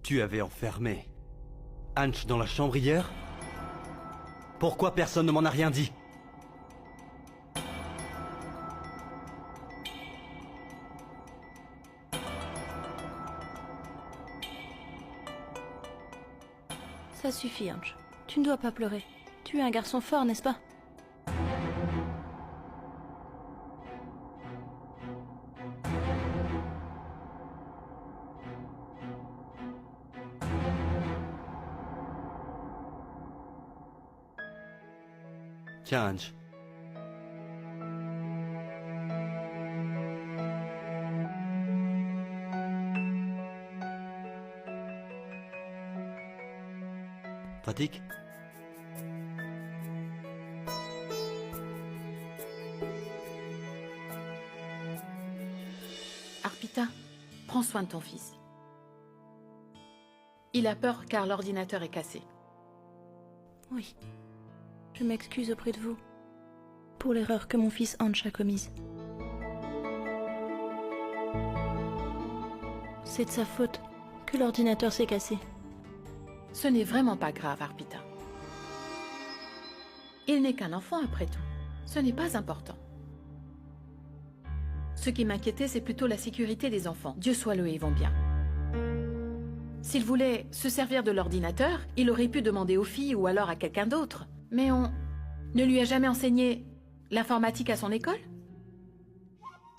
Tu avais enfermé Hanch dans la chambre hier? Pourquoi personne ne m'en a rien dit? Ça suffit, Hanch. Tu ne dois pas pleurer. Tu es un garçon fort, n'est-ce pas? Tiens, Hanch. Pratique? Arpita, prends soin de ton fils. Il a peur car l'ordinateur est cassé. Oui. Je m'excuse auprès de vous pour l'erreur que mon fils Hanch a commise. C'est de sa faute que l'ordinateur s'est cassé. Ce n'est vraiment pas grave, Arpita. Il n'est qu'un enfant après tout. Ce n'est pas important. Ce qui m'inquiétait, c'est plutôt la sécurité des enfants. Dieu soit loué, ils vont bien. S'il voulait se servir de l'ordinateur, il aurait pu demander aux filles ou alors à quelqu'un d'autre. Mais on ne lui a jamais enseigné l'informatique à son école?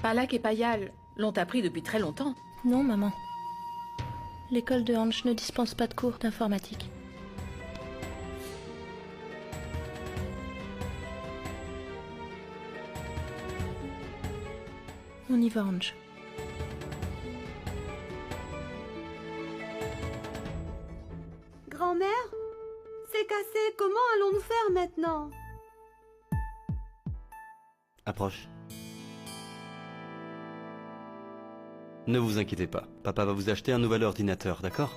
Palak et Payal l'ont appris depuis très longtemps. Non, maman. L'école de Hanch ne dispense pas de cours d'informatique. On y va, Hanch. Grand-mère? C'est cassé, comment allons-nous faire maintenant? Approche. Ne vous inquiétez pas, papa va vous acheter un nouvel ordinateur, d'accord?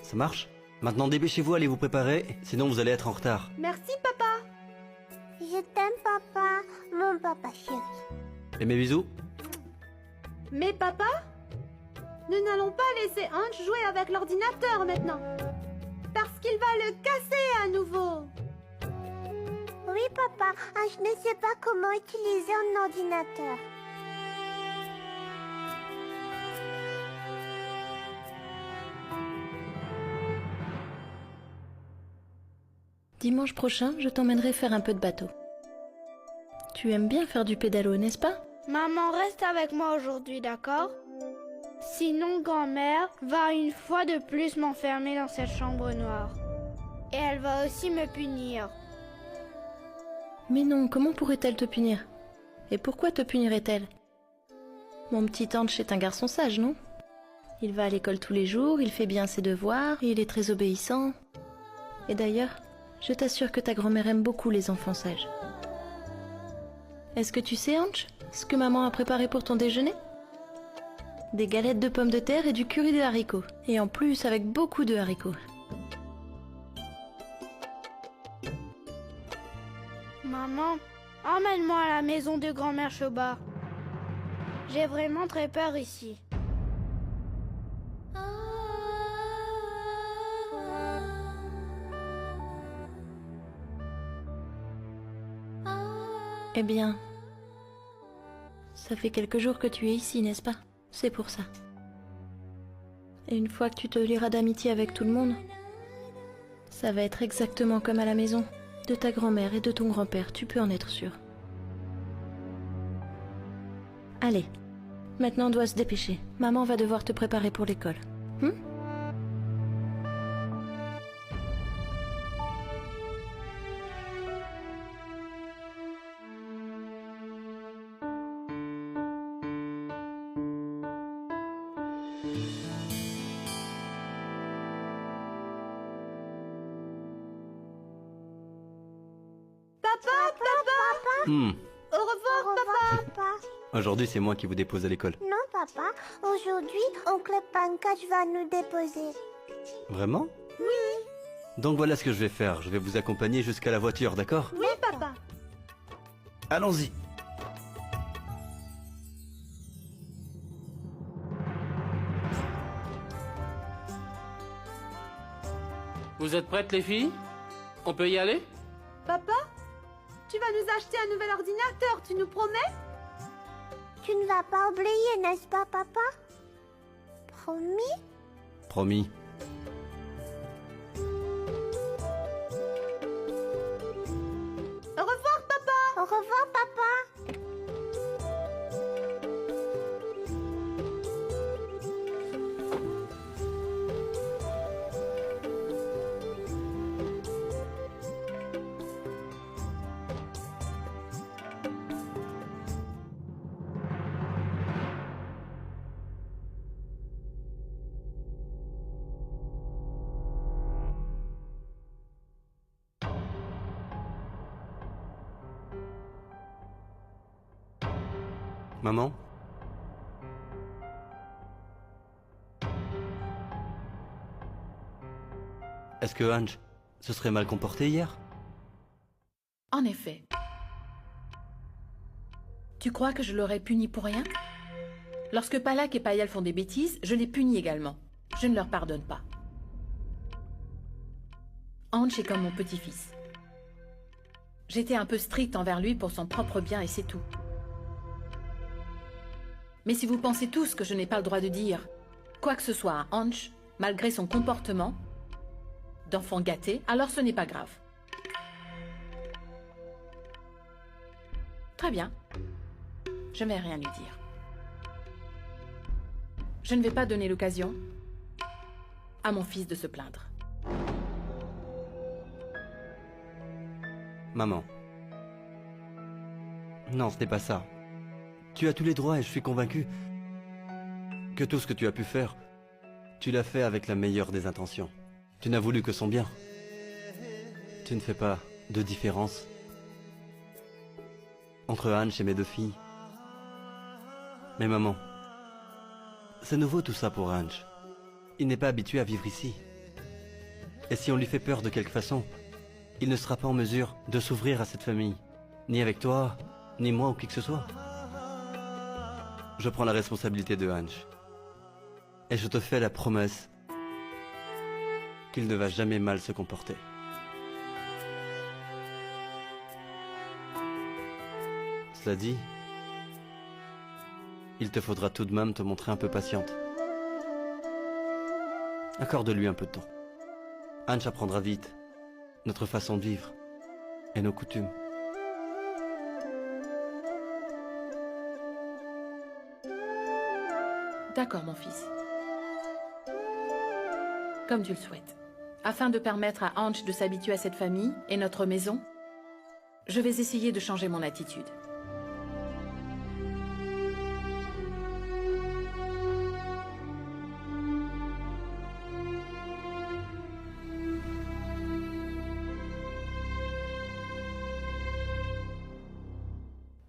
Ça marche? Maintenant dépêchez-vous, allez vous préparer, sinon vous allez être en retard. Merci, papa. Je t'aime, papa. Mon papa chéri. Et mes bisous? Mais papa? Nous n'allons pas laisser Hanch jouer avec l'ordinateur maintenant. Parce qu'il va le casser à nouveau. Oui, papa. Je ne sais pas comment utiliser un ordinateur. Dimanche prochain, je t'emmènerai faire un peu de bateau. Tu aimes bien faire du pédalo, n'est-ce pas? Maman reste avec moi aujourd'hui, d'accord? Sinon, grand-mère va une fois de plus m'enfermer dans cette chambre noire. Et elle va aussi me punir. Mais non, comment pourrait-elle te punir? Et pourquoi te punirait-elle? Mon petit Hanch est un garçon sage, non? Il va à l'école tous les jours, il fait bien ses devoirs, et il est très obéissant. Et d'ailleurs, je t'assure que ta grand-mère aime beaucoup les enfants sages. Est-ce que tu sais, Hanch, ce que maman a préparé pour ton déjeuner? Des galettes de pommes de terre et du curry de haricots. Et en plus, avec beaucoup de haricots. Maman, emmène-moi à la maison de grand-mère Choba. J'ai vraiment très peur ici. Eh bien, ça fait quelques jours que tu es ici, n'est-ce pas? C'est pour ça. Et une fois que tu te lieras d'amitié avec tout le monde, ça va être exactement comme à la maison. De ta grand-mère et de ton grand-père, tu peux en être sûr. Allez, maintenant on doit se dépêcher. Maman va devoir te préparer pour l'école. Au revoir, papa. Papa. Aujourd'hui c'est moi qui vous dépose à l'école. Non, papa. Aujourd'hui, oncle Pankaj va nous déposer. Vraiment? Oui. Donc voilà ce que je vais faire, je vais vous accompagner jusqu'à la voiture, d'accord? Oui, papa. Allons-y. Vous êtes prêtes, les filles? On peut y aller? Papa, tu vas nous acheter un nouvel ordinateur, tu nous promets? Tu ne vas pas oublier, n'est-ce pas, papa? Promis? Promis. Au revoir, papa! Au revoir, papa. Maman? Est-ce que Ange se serait mal comporté hier? En effet. Tu crois que je l'aurais puni pour rien? Lorsque Palak et Payal font des bêtises, je les punis également. Je ne leur pardonne pas. Ange est comme mon petit-fils. J'étais un peu stricte envers lui pour son propre bien et c'est tout. Mais si vous pensez tous que je n'ai pas le droit de dire quoi que ce soit à Ange, malgré son comportement d'enfant gâté, alors ce n'est pas grave. Très bien. Je ne vais rien lui dire. Je ne vais pas donner l'occasion à mon fils de se plaindre. Maman. Non, ce n'est pas ça. Tu as tous les droits et je suis convaincu que tout ce que tu as pu faire, tu l'as fait avec la meilleure des intentions. Tu n'as voulu que son bien. Tu ne fais pas de différence entre Ange et mes deux filles. Mais maman, c'est nouveau tout ça pour Ange. Il n'est pas habitué à vivre ici. Et si on lui fait peur de quelque façon, il ne sera pas en mesure de s'ouvrir à cette famille. Ni avec toi, ni moi ou qui que ce soit. Je prends la responsabilité de Ange. Et je te fais la promesse qu'il ne va jamais mal se comporter. Cela dit, il te faudra tout de même te montrer un peu patiente. Accorde-lui un peu de temps. Ange apprendra vite notre façon de vivre et nos coutumes. D'accord, mon fils. Comme tu le souhaites. Afin de permettre à Ange de s'habituer à cette famille et notre maison, je vais essayer de changer mon attitude.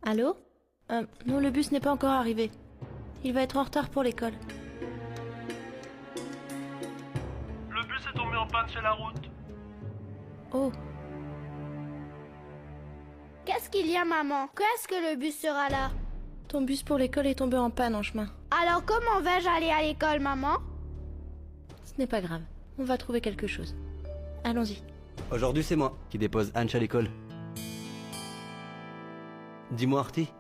Allô? Non, le bus n'est pas encore arrivé. Il va être en retard pour l'école. Le bus est tombé en panne sur la route. Oh, Qu'est-ce qu'il y a, maman? Quand est-ce que le bus sera là? ton bus pour l'école est tombé en panne en chemin. Alors comment vais-je aller à l'école, maman? Ce n'est pas grave. On va trouver quelque chose. Allons-y. Aujourd'hui, c'est moi qui dépose Ange à l'école. Dis-moi, Artie,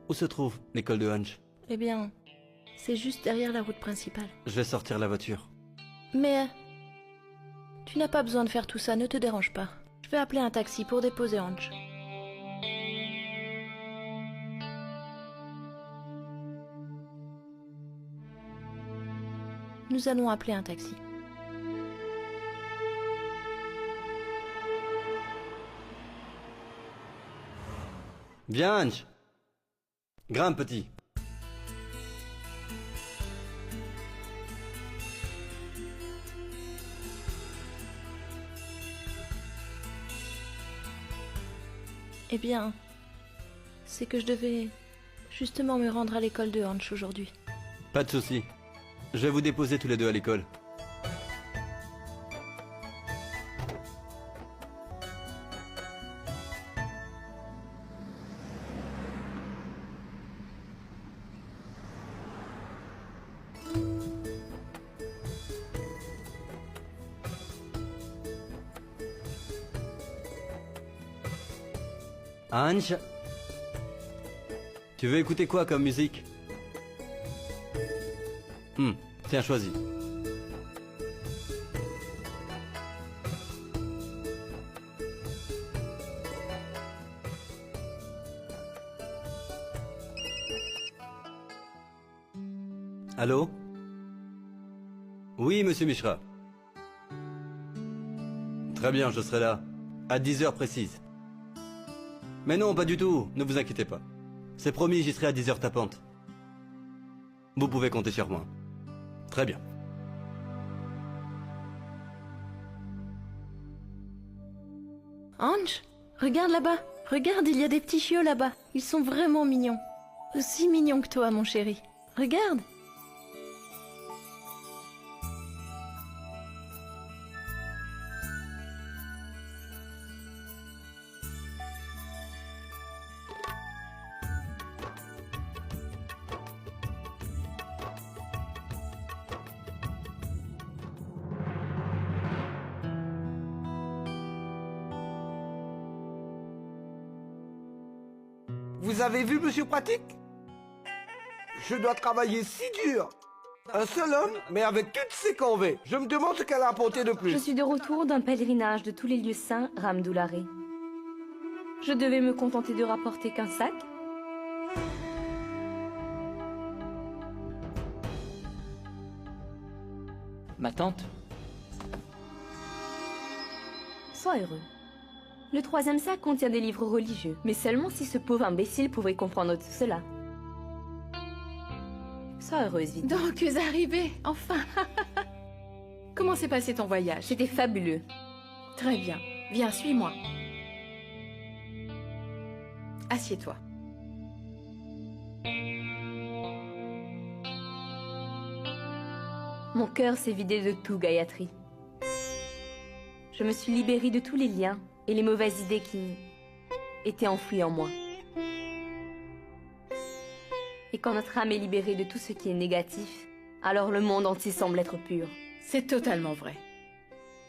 où se trouve l'école de Ange? Eh bien, c'est juste derrière la route principale. Je vais sortir la voiture. Mais tu n'as pas besoin de faire tout ça, ne te dérange pas. Je vais appeler un taxi pour déposer Ange. Nous allons appeler un taxi. Viens, Ange. Grimpe, petit. Eh bien, c'est que je devais justement me rendre à l'école de Ange aujourd'hui. Pas de souci. Je vais vous déposer tous les deux à l'école. Ange, tu veux écouter quoi comme musique? Tiens, choisis. Allô? Oui, monsieur Mishra. Très bien, je serai là. À 10 heures précises. Mais non, pas du tout, ne vous inquiétez pas. C'est promis, j'y serai à 10 heures tapantes. Vous pouvez compter sur moi. Très bien. Ange, regarde là-bas. Regarde, il y a des petits chiots là-bas. Ils sont vraiment mignons. Aussi mignons que toi, mon chéri. Regarde. Vous avez vu, monsieur Pratique? Je dois travailler si dur. Un seul homme, mais avec toutes ses corvées. Je me demande ce qu'elle a apporté de plus. Je suis de retour d'un pèlerinage de tous les lieux saints Ramdoularé. Je devais me contenter de rapporter qu'un sac. Ma tante? Sois heureux. Le 3e sac contient des livres religieux, mais seulement si ce pauvre imbécile pouvait comprendre tout cela. Sois heureuse, vite. Donc, tu es arrivée, enfin. Comment s'est passé ton voyage? C'était fabuleux. Très bien. Viens, suis-moi. Assieds-toi. Mon cœur s'est vidé de tout, Gayatri. Je me suis libérée de tous les liens et les mauvaises idées qui étaient enfouies en moi. Et quand notre âme est libérée de tout ce qui est négatif, alors le monde entier semble être pur. C'est totalement vrai.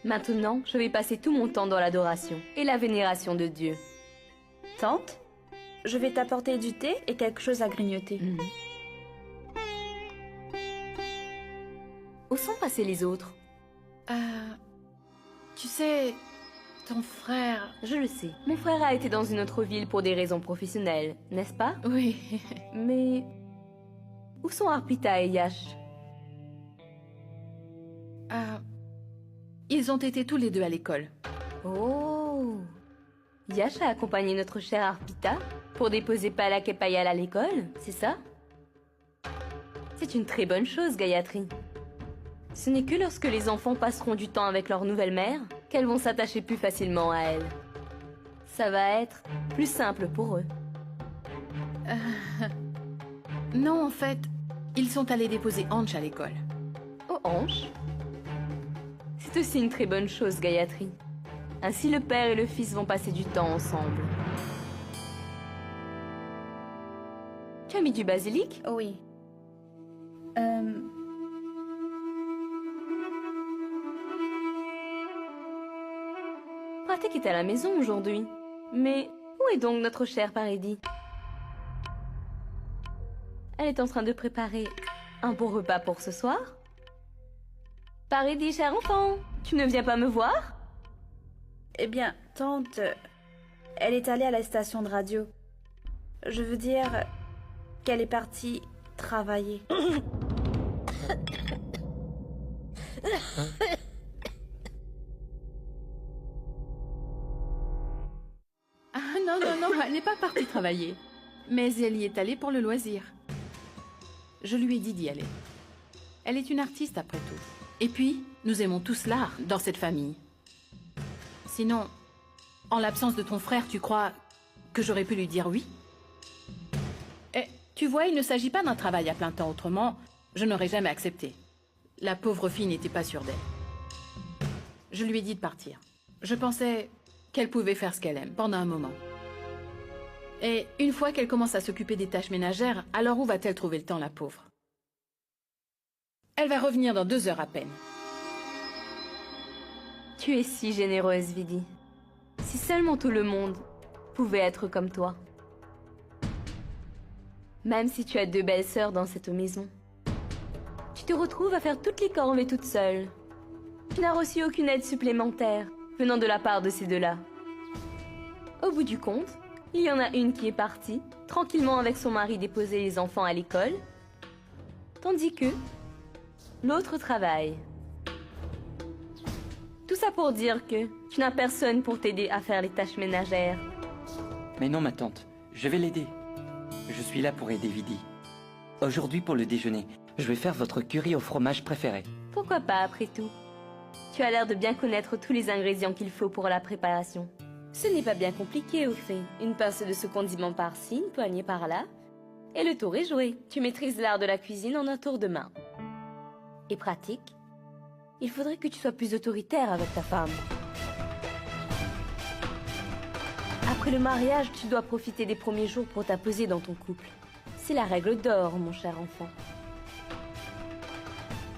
Maintenant, je vais passer tout mon temps dans l'adoration et la vénération de Dieu. Tante, je vais t'apporter du thé et quelque chose à grignoter. Où sont passés les autres? Tu sais, ton frère... Je le sais. Mon frère a été dans une autre ville pour des raisons professionnelles, n'est-ce pas? Oui. Mais... où sont Arpita et Yash? Ils ont été tous les deux à l'école. Oh! Yash a accompagné notre chère Arpita pour déposer Palak et Payal à l'école, c'est ça? C'est une très bonne chose, Gayatri. Ce n'est que lorsque les enfants passeront du temps avec leur nouvelle mère qu'elles vont s'attacher plus facilement à elle. Ça va être plus simple pour eux. Non, en fait, ils sont allés déposer Ange à l'école. Oh, Ange? C'est aussi une très bonne chose, Gayatri. Ainsi, le père et le fils vont passer du temps ensemble. Tu as mis du basilic? Oui. Pratik est à la maison aujourd'hui. Mais où est donc notre chère Paridi? Elle est en train de préparer un bon repas pour ce soir. Paridi, cher enfant, tu ne viens pas me voir? Eh bien, tante, elle est allée à la station de radio. Je veux dire qu'elle est partie travailler. Non, elle n'est pas partie travailler. Mais elle y est allée pour le loisir. Je lui ai dit d'y aller. Elle est une artiste après tout. Et puis, nous aimons tous l'art dans cette famille. Sinon, en l'absence de ton frère, tu crois que j'aurais pu lui dire oui? Et tu vois, il ne s'agit pas d'un travail à plein temps, autrement, je n'aurais jamais accepté. La pauvre fille n'était pas sûre d'elle. Je lui ai dit de partir. Je pensais qu'elle pouvait faire ce qu'elle aime pendant un moment. Et une fois qu'elle commence à s'occuper des tâches ménagères, alors où va-t-elle trouver le temps, la pauvre? Elle va revenir dans 2 heures à peine. Tu es si généreuse, Vidi. Si seulement tout le monde pouvait être comme toi. Même si tu as 2 belles sœurs dans cette maison, tu te retrouves à faire toutes les corvées toute seule. Tu n'as reçu aucune aide supplémentaire venant de la part de ces 2-là. Au bout du compte, il y en a une qui est partie, tranquillement avec son mari déposer les enfants à l'école, tandis que l'autre travaille. Tout ça pour dire que tu n'as personne pour t'aider à faire les tâches ménagères. Mais non, ma tante, je vais l'aider. Je suis là pour aider Vidi. Aujourd'hui, pour le déjeuner, je vais faire votre curry au fromage préféré. Pourquoi pas, après tout? Tu as l'air de bien connaître tous les ingrédients qu'il faut pour la préparation. Ce n'est pas bien compliqué, au fait. Une pincée de ce condiment par-ci, une poignée par-là, et le tour est joué. Tu maîtrises l'art de la cuisine en un tour de main. Et pratique, il faudrait que tu sois plus autoritaire avec ta femme. Après le mariage, tu dois profiter des premiers jours pour t'apposer dans ton couple. C'est la règle d'or, mon cher enfant.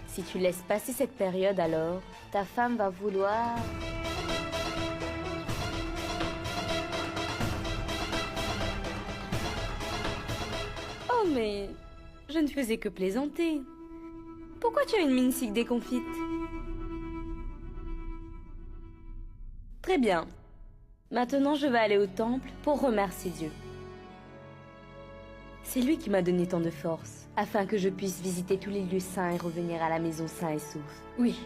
Si tu laisses passer cette période, alors, ta femme va vouloir... Oh, mais... je ne faisais que plaisanter. Pourquoi tu as une mine si déconfite? Très bien. Maintenant, je vais aller au temple pour remercier Dieu. C'est lui qui m'a donné tant de force, afin que je puisse visiter tous les lieux saints et revenir à la maison sain et sauf. Oui.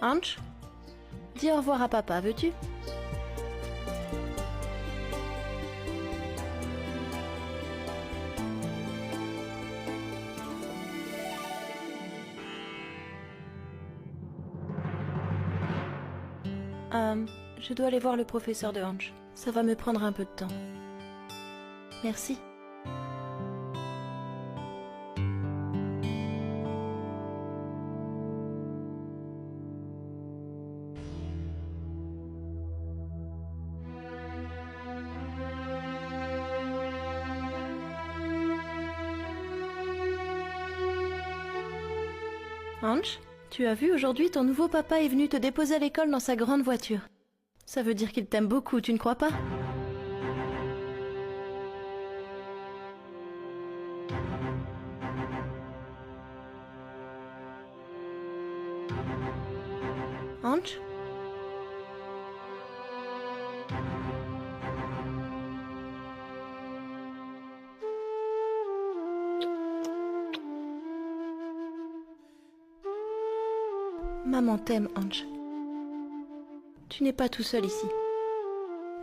Ange, dis au revoir à papa, veux-tu? Je dois aller voir le professeur de Ange. Ça va me prendre un peu de temps. Merci. Ange, tu as vu, aujourd'hui, ton nouveau papa est venu te déposer à l'école dans sa grande voiture. Ça veut dire qu'il t'aime beaucoup, tu ne crois pas? Ange? Maman t'aime, Ange. Tu n'es pas tout seul ici.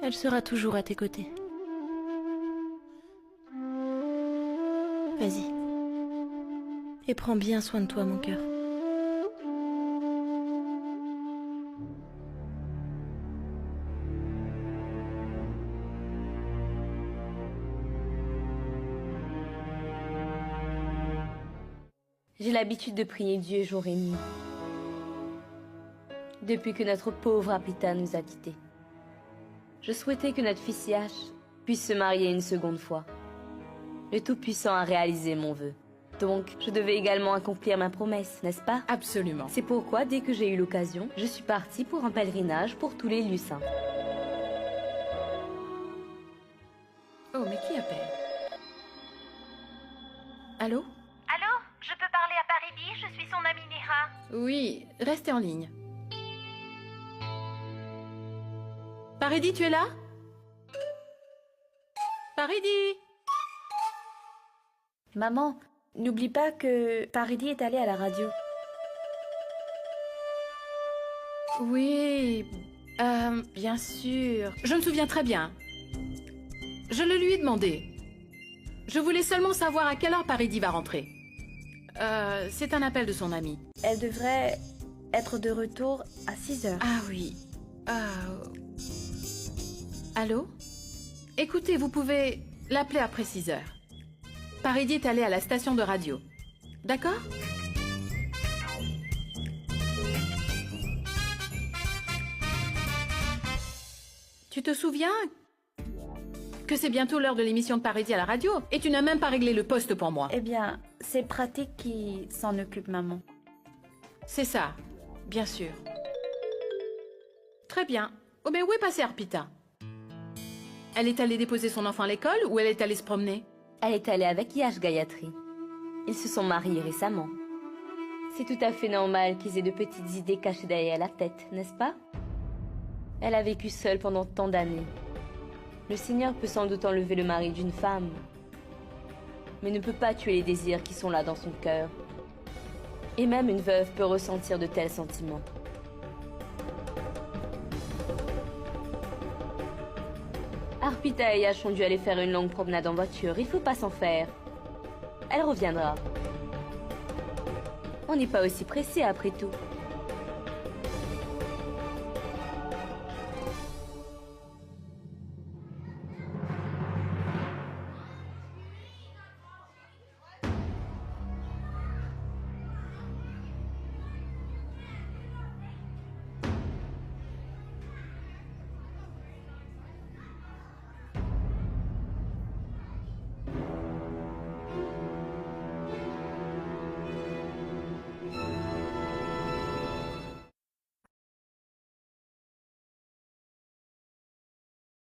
Elle sera toujours à tes côtés. Vas-y. Et prends bien soin de toi, mon cœur. J'ai l'habitude de prier Dieu jour et nuit. Depuis que notre pauvre Apita nous a quittés. Je souhaitais que notre fils Yash puisse se marier une seconde fois. Le Tout-Puissant a réalisé mon vœu. Donc, je devais également accomplir ma promesse, n'est-ce pas? Absolument. C'est pourquoi, dès que j'ai eu l'occasion, je suis partie pour un pèlerinage pour tous les lieux saints. Oh, mais qui appelle? Allô? Allô? Je peux parler à Paridi? Je suis son amie Néha. Oui, restez en ligne. Paridi, tu es là? Paridi! Maman, n'oublie pas que Paridi est allé à la radio. Oui, bien sûr. Je me souviens très bien. Je le lui ai demandé. Je voulais seulement savoir à quelle heure Paridi va rentrer. C'est un appel de son ami. Elle devrait être de retour à 6 heures. Ah oui. Allô? Écoutez, vous pouvez l'appeler après 6 heures. Paridi est allé à la station de radio. D'accord? Tu te souviens que c'est bientôt l'heure de l'émission de Paridi à la radio et tu n'as même pas réglé le poste pour moi. Eh bien, c'est Pratique qui s'en occupe, maman. C'est ça, bien sûr. Très bien. Oh mais où est passée Arpita? Elle est allée déposer son enfant à l'école ou elle est allée se promener? Elle est allée avec Yash, Gayatri. Ils se sont mariés récemment. C'est tout à fait normal qu'ils aient de petites idées cachées derrière la tête, n'est-ce pas? Elle a vécu seule pendant tant d'années. Le Seigneur peut sans doute enlever le mari d'une femme, mais ne peut pas tuer les désirs qui sont là dans son cœur. Et même une veuve peut ressentir de tels sentiments. Arpita et Yash ont dû aller faire une longue promenade en voiture, il faut pas s'en faire. Elle reviendra. On n'est pas aussi pressé après tout.